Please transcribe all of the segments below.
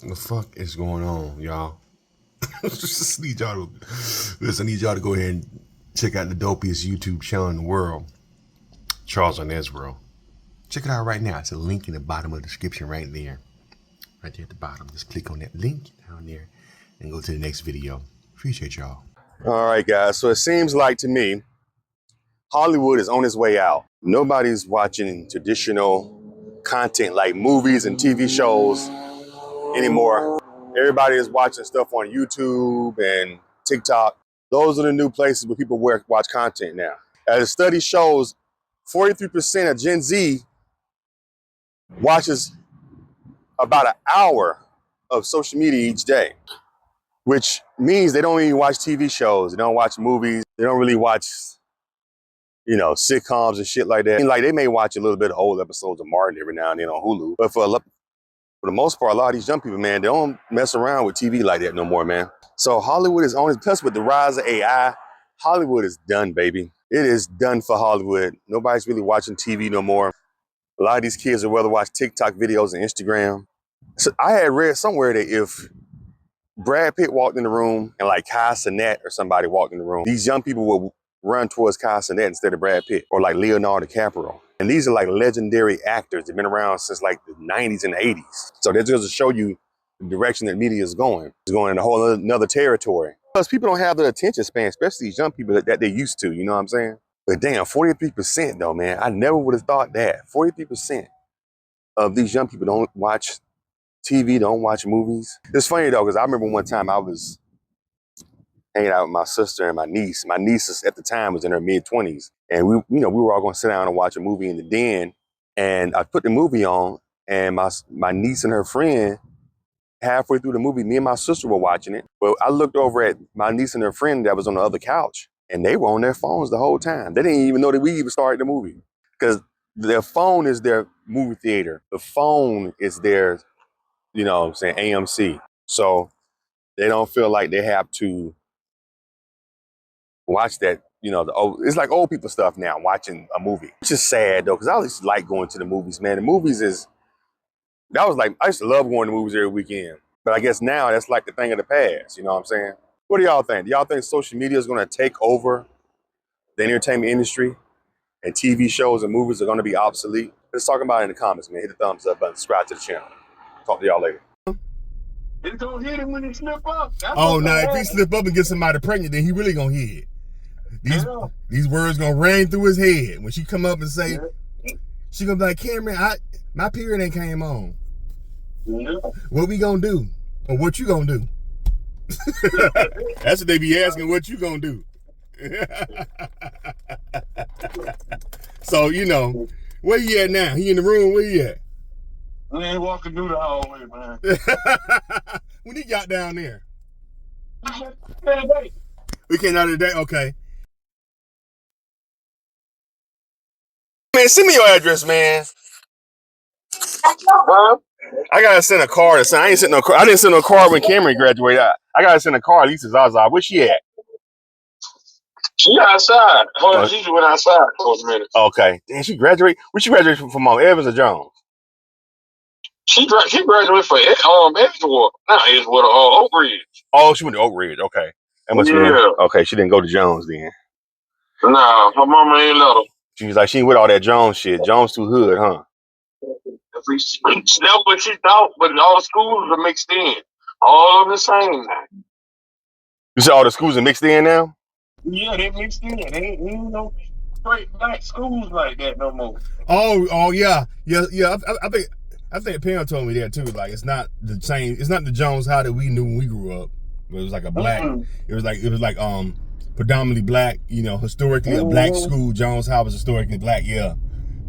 The fuck is going on, y'all? Just need y'all to listen. I need y'all to go ahead and check out the dopiest YouTube channel in the world, Charles on Ezra. Check it out right now. It's a link in the bottom of the description right there. Right there at the bottom. Just click on that link down there and go to the next video. Appreciate y'all. All right, guys. So it seems like to me, Hollywood is on its way out. Nobody's watching traditional content like movies and TV shows anymore. Everybody is watching stuff on YouTube and TikTok. Those are the new places where people watch content now. As the study shows, 43% of Gen Z watches about an hour of social media each day, which means they don't even watch TV shows. They don't watch movies. They don't really watch, sitcoms and shit like that. Like they may watch a little bit of old episodes of Martin every now and then on Hulu, but for the most part, a lot of these young people, man, they don't mess around with TV like that no more, man. So Hollywood is on its, plus with the rise of AI, Hollywood is done, baby. It is done for Hollywood. Nobody's really watching TV no more. A lot of these kids would rather watch TikTok videos and Instagram. So I had read somewhere that if Brad Pitt walked in the room and like Kai Cenat or somebody walked in the room, these young people would run towards Kai Cenat instead of Brad Pitt or like Leonardo DiCaprio. And these are like legendary actors. They've been around since like the 90s and the 80s. So that just to show you the direction that media is going. It's going in a whole another territory. Plus people don't have the attention span, especially these young people that they used to, you know what I'm saying? But damn, 43% though, man. I never would have thought that. 43% of these young people don't watch TV, don't watch movies. It's funny though, because I remember one time I was hanging out with my sister and my niece. My niece at the time was in her mid-20s. And we were all going to sit down and watch a movie in the den. And I put the movie on, and my niece and her friend, halfway through the movie, me and my sister were watching it. Well, I looked over at my niece and her friend that was on the other couch, and they were on their phones the whole time. They didn't even know that we even started the movie. Because their phone is their movie theater. The phone is their, AMC. So they don't feel like they have to watch that, it's like old people stuff now, watching a movie. It's just sad though, because I always like going to the movies, man. The movies I used to love going to movies every weekend. But I guess now that's like the thing of the past, you know what I'm saying? What do y'all think? Do y'all think social media is going to take over the entertainment industry and TV shows and movies are going to be obsolete? Let's talk about it in the comments, man. Hit the thumbs up button, subscribe to the channel. Talk to y'all later. It's gonna hit him when he slip up. Oh, now if he slip up and get somebody pregnant, then he really gonna hit it. These words gonna rain through his head when she come up and say, she gonna be like, Cameron, my period ain't came on. What we gonna do? Or what you gonna do? That's what they be asking, what you gonna do? So, where you at now? He in the room, where you at? We ain't walking through the hallway, man. When he got down there? Hey. We came out of the day? Okay. Man, send me your address, man. Huh? I gotta send a card. I didn't send no card when Cameron graduated. I gotta send a card at least to Zaza. Where she at? She outside. She went outside for a minute. Okay. Damn, she graduated. Where she graduated from Evans or Jones? She graduated for Edgewater. Not Edgewater, Oak Ridge. Oh, she went to Oak Ridge. Okay. That must be okay. She didn't go to Jones then. Nah, her mama ain't let her. She was like, she ain't with all that Jones shit. Jones too hood, huh? That's what she thought, but all the schools are mixed in. All of the same now. You said all the schools are mixed in now? Yeah, they mixed in. They ain't no straight black schools like that no more. Oh yeah. I think Pam told me that too. Like it's not the same. It's not the Jones High that we knew when we grew up. It was like a black. It was like predominantly black. Historically a black school. Jones High was historically black. Yeah,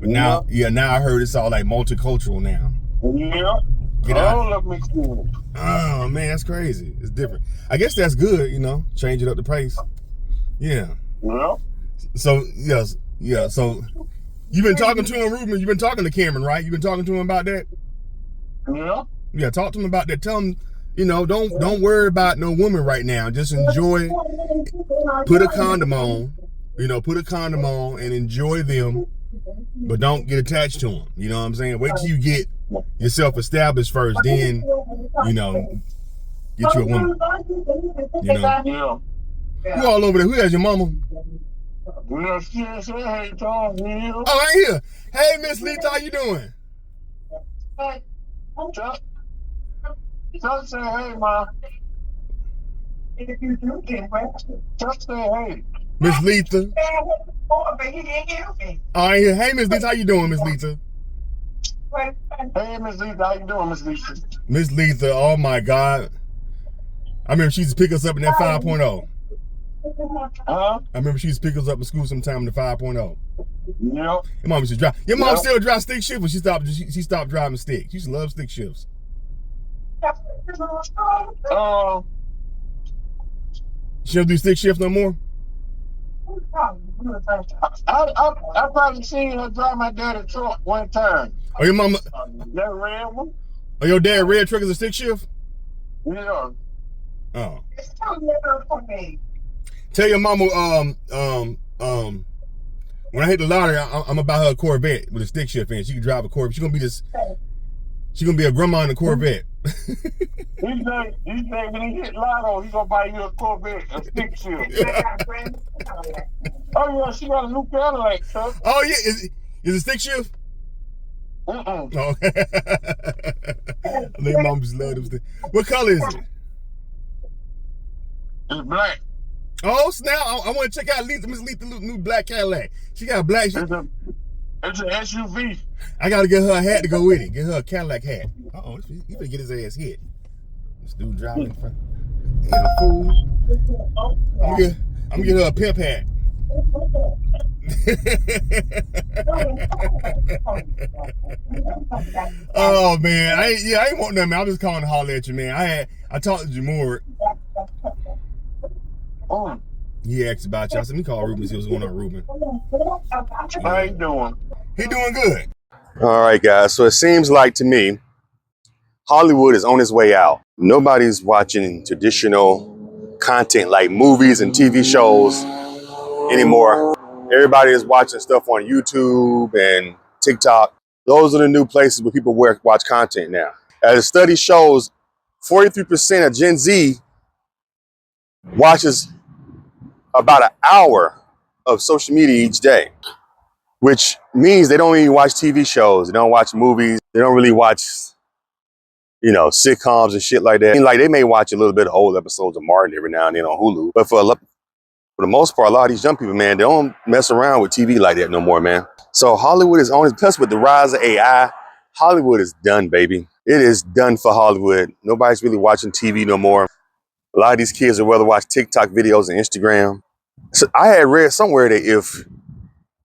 but now I heard it's all like multicultural now. Yeah. Get out. All of them mixed in. Oh man, that's crazy. It's different. I guess that's good. Change it up the pace. Yeah. Yeah. So yes, yeah. So. You've been talking to him, Ruben. You've been talking to Cameron, right? You've been talking to him about that? Yeah. Yeah, talk to him about that. Tell him, don't worry about no woman right now. Just enjoy, put a condom on, and enjoy them, but don't get attached to them. You know what I'm saying? Wait till you get yourself established first, then, you know, get you a woman. You know? Yeah. Who all over there? Who has your mama? Yeah, she said, hey, Tom, Neil. Oh, right here. Hey, Miss Lita, how you doing? Hey, just say hey, Ma. Just say hey. Miss Lita. Oh, right here. Hey, Miss Lita, how you doing, Miss Lita? Hey, Miss Lita, how you doing, Miss Lita? Miss Lita, oh my God. I remember she used to pick us up in that 5.0. Huh? I remember she used to pick us up in school sometime in the 5.0. Yep. Your mom used to drive. Your mom still drives stick shift, but she stopped driving stick. She used to love stick shifts. She don't do stick shift no more? I probably seen her drive my dad's truck one time. Oh, your mama? That red one? Oh, your dad red truck is a stick shift? Yeah. Oh. Tell your mama, when I hit the lottery, I'm gonna buy her a Corvette with a stick shift in. She can drive a Corvette. She's gonna be a grandma in a Corvette. He said when he hit lotto, he's gonna buy you a Corvette, a stick shift. Oh yeah, she got a new Cadillac, sir. Oh yeah, is it stick shift? Oh. I think mom just love them sticks. What color is it? It's black. Oh snap! I want to check out Miss Letha's new black Cadillac. She got a black. It's an SUV. I gotta get her a hat to go with it. Get her a Cadillac hat. He better get his ass hit. This dude driving in front. Ain't a fool. I'm gonna get her a pimp hat. Oh man, I ain't want nothing, man. I'm just calling to holler at you, man. I talked to Jamur. Oh. He asked about you. I said, let me call Ruben and see what's going on, Ruben. How you doing? He doing good. All right, guys. So it seems like to me, Hollywood is on its way out. Nobody's watching traditional content like movies and TV shows anymore. Everybody is watching stuff on YouTube and TikTok. Those are the new places where people watch content now. As a study shows, 43% of Gen Z watches about an hour of social media each day, which means they don't even watch TV shows. They don't watch movies. They don't really watch, sitcoms and shit like that. And like they may watch a little bit of old episodes of Martin every now and then on Hulu. But for the most part, a lot of these young people, man, they don't mess around with TV like that no more, man. So Hollywood is on its plus with the rise of AI. Hollywood is done, baby. It is done for Hollywood. Nobody's really watching TV no more. A lot of these kids would rather watch TikTok videos and Instagram. So I had read somewhere that if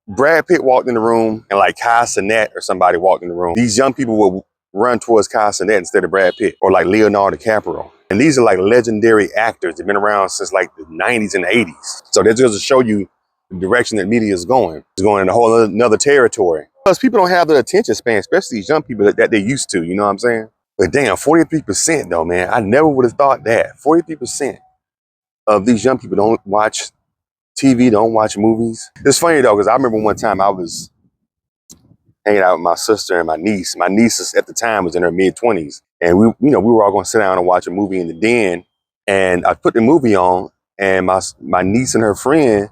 Brad Pitt walked in the room and like Kai Cenat or somebody walked in the room, these young people would run towards Kai Cenat instead of Brad Pitt or like Leonardo DiCaprio. And these are like legendary actors. They've been around since like the 90s and the 80s. So that's just to show you the direction that media is going. It's going in a whole another territory. Plus people don't have the attention span, especially these young people that they used to, you know what I'm saying? But damn, 43% though, man. I never would have thought that. 43% of these young people don't watch TV, don't watch movies. It's funny though, because I remember one time I was hanging out with my sister and my niece. My niece at the time was in her mid-20s. And we were all going to sit down and watch a movie in the den. And I put the movie on, and my niece and her friend,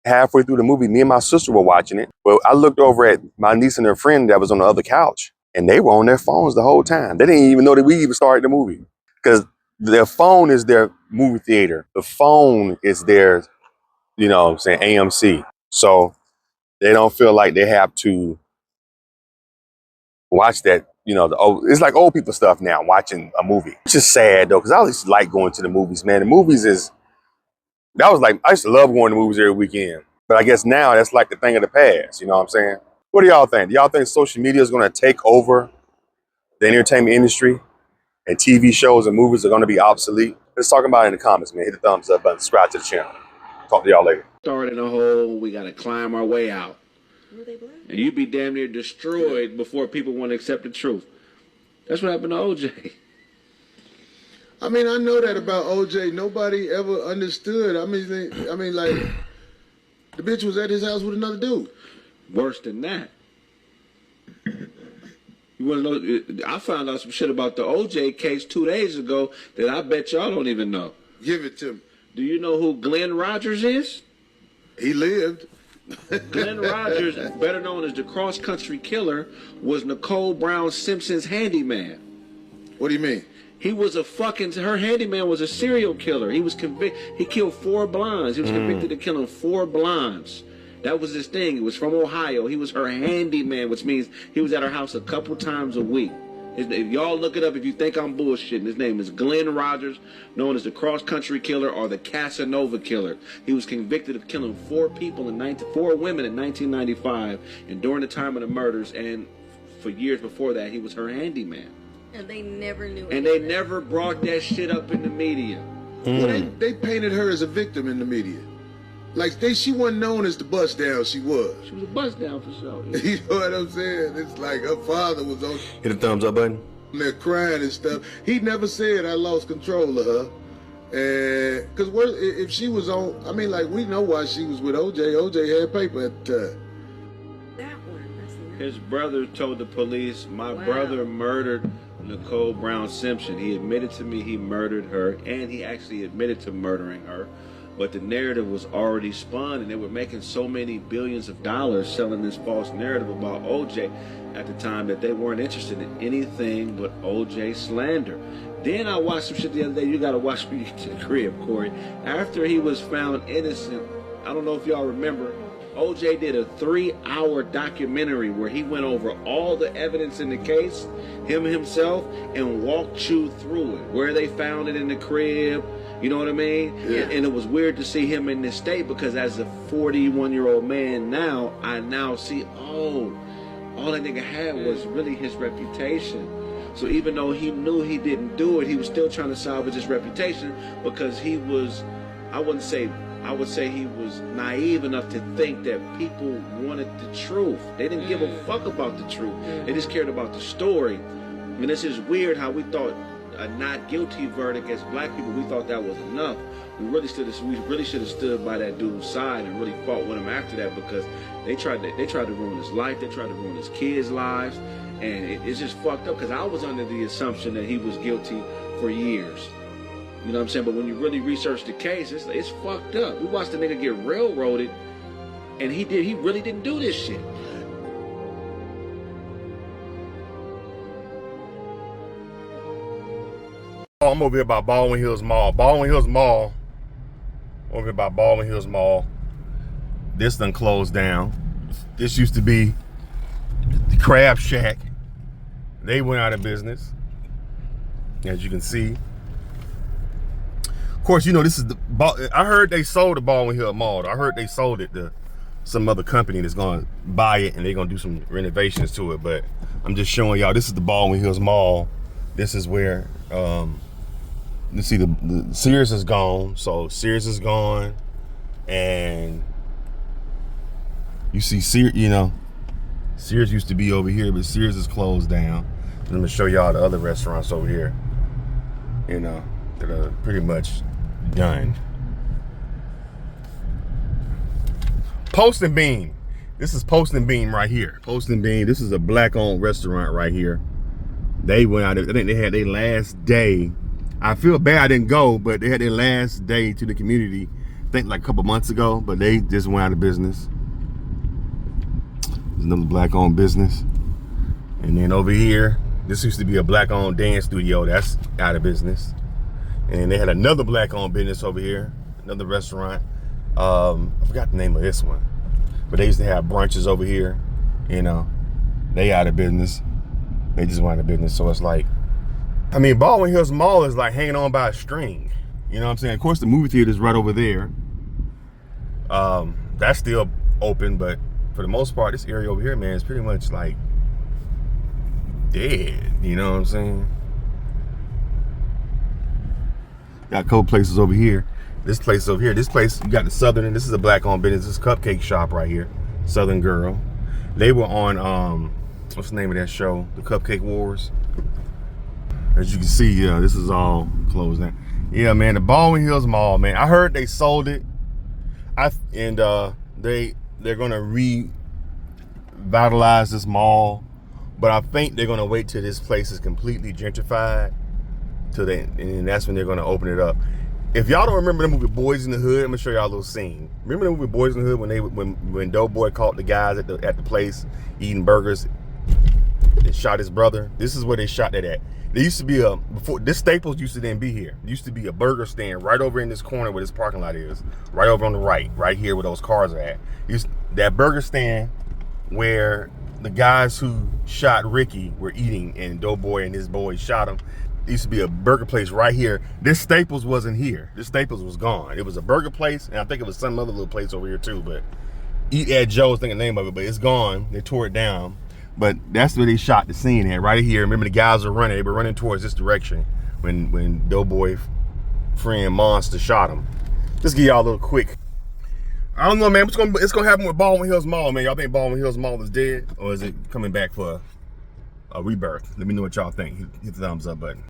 halfway through the movie, me and my sister were watching it. But I looked over at my niece and her friend that was on the other couch, and they were on their phones the whole time. They didn't even know that we even started the movie. Because their phone is their movie theater. The phone is their, AMC. So they don't feel like they have to watch that, it's like old people stuff now, watching a movie. It's just sad though, because I always like going to the movies, man. The movies I used to love going to movies every weekend. But I guess now that's like the thing of the past, you know what I'm saying? What do y'all think? Do y'all think social media is going to take over the entertainment industry and TV shows and movies are going to be obsolete? Let's talk about it in the comments, man. Hit the thumbs up button, subscribe to the channel. Talk to y'all later. Started in a hole, we got to climb our way out. And you'd be damn near destroyed before people want to accept the truth. That's what happened to OJ. I mean, I know that about OJ. Nobody ever understood. I mean, like, the bitch was at his house with another dude. Worse than that. You want to know? I found out some shit about the OJ case 2 days ago that I bet y'all don't even know. Give it to me. Do you know who Glenn Rogers is? He lived. Glenn Rogers, better known as the cross-country killer, was Nicole Brown Simpson's handyman. What do you mean? He was her handyman was a serial killer. He was convicted. He killed 4 blondes. He was convicted of killing 4 blondes. That was his thing. He was from Ohio. He was her handyman, which means he was at her house a couple times a week. If y'all look it up, if you think I'm bullshitting, his name is Glenn Rogers, known as the cross-country killer or the Casanova killer. He was convicted of killing 4 women in 1995, and during the time of the murders, and for years before that, he was her handyman. And they never knew. And they never brought that shit up in the media. Well, they painted her as a victim in the media. Like she wasn't known as the bust down. She was. She was a bust down for sure. You know what I'm saying? It's like her father was on Hit the thumbs up button. there crying and stuff. He never said I lost control of her. And because if she was on, I mean, like we know why she was with OJ. OJ had paper at the time. That one. That's nice. His brother told the police, my Wow. brother murdered Nicole Brown Simpson. He admitted to me he murdered her, and he actually admitted to murdering her. But the narrative was already spun, and they were making so many billions of dollars selling this false narrative about OJ at the time that they weren't interested in anything but OJ slander. Then I watched some shit the other day. You gotta watch when you get to the crib, Corey. After he was found innocent, I don't know if y'all remember, OJ did a 3-hour documentary where he went over all the evidence in the case, himself, and walked you through it. Where they found it in the crib, you know what I mean? Yeah. And it was weird to see him in this state because as a 41-year-old man now, I now see, all that nigga had was really his reputation. So even though he knew he didn't do it, he was still trying to salvage his reputation because he was, I would say he was naive enough to think that people wanted the truth. They didn't give a fuck about the truth. They just cared about the story. And it's just weird how we thought a not guilty verdict as black people, we thought that was enough. We really should have stood by that dude's side and really fought with him after that because they tried to ruin his life. They tried to ruin his kids' lives. And it's just fucked up because I was under the assumption that he was guilty for years. You know what I'm saying? But when you really research the case, it's fucked up. We watched the nigga get railroaded, and he really didn't do this shit. I'm over here by Baldwin Hills Mall. Over here by Baldwin Hills Mall. This done closed down. This used to be the Crab Shack. They went out of business, as you can see. Of course, you know, this is I heard they sold the Baldwin Hill Mall. I heard they sold it to some other company that's going to buy it and they're going to do some renovations to it. But I'm just showing y'all, this is the Baldwin Hills Mall. This is where, you see the Sears is gone. So Sears is gone. And you see Sears, you know, Sears used to be over here, but Sears is closed down. I'm going to show y'all the other restaurants over here, you know, that are pretty much done. Post and Beam. This is Post and Beam right here. Post and Beam. This is a black-owned restaurant right here. They went out. I think they had their last day. I feel bad I didn't go, but they had their last day to the community. I think like a couple months ago, but they just went out of business. There's another black-owned business. And then over here, this used to be a black-owned dance studio. That's out of business. And they had another black-owned business over here, another restaurant. I forgot the name of this one, but they used to have brunches over here. You know, they out of business. They just went out of business. So it's like, I mean, Baldwin Hills Mall is like hanging on by a string. You know what I'm saying? Of course, the movie theater is right over there. That's still open, but for the most part, this area over here, man, is pretty much like dead. You know what I'm saying? Got a couple places over here. This place over here, this place, you got the Southern, and this is a black-owned business. This is Cupcake Shop right here, Southern Girl. They were on, what's the name of that show? The Cupcake Wars. As you can see, yeah, this is all closed down. Yeah, man, the Baldwin Hills Mall, man. I heard they sold it. They're gonna revitalize this mall But I think they're gonna wait till this place is completely gentrified, and that's when they're gonna open it up. If y'all don't remember the movie Boys in the Hood, I'm gonna show y'all a little scene. Remember the movie Boys in the Hood when Doughboy caught the guys at the place eating burgers and shot his brother? This is where they shot that at. There used to be before this Staples used to then be here. There used to be a burger stand right over in this corner where this parking lot is, right over on the right here where those cars are at. That burger stand where the guys who shot Ricky were eating, and Doughboy and his boys shot him. There used to be a burger place right here. This Staples wasn't here. This Staples was gone. It was a burger place, and I think it was some other little place over here too, but Eat at Joe's, think the name of it, but it's gone. They tore it down. But that's where they shot the scene at, right here. Remember the guys were running. They were running towards this direction when Doughboy friend Monster shot him. Just give y'all a little quick. I don't know, man. It's gonna happen with Baldwin Hills Mall, man. Y'all think Baldwin Hills Mall is dead, or is it coming back for a rebirth? Let me know what y'all think. Hit the thumbs up button.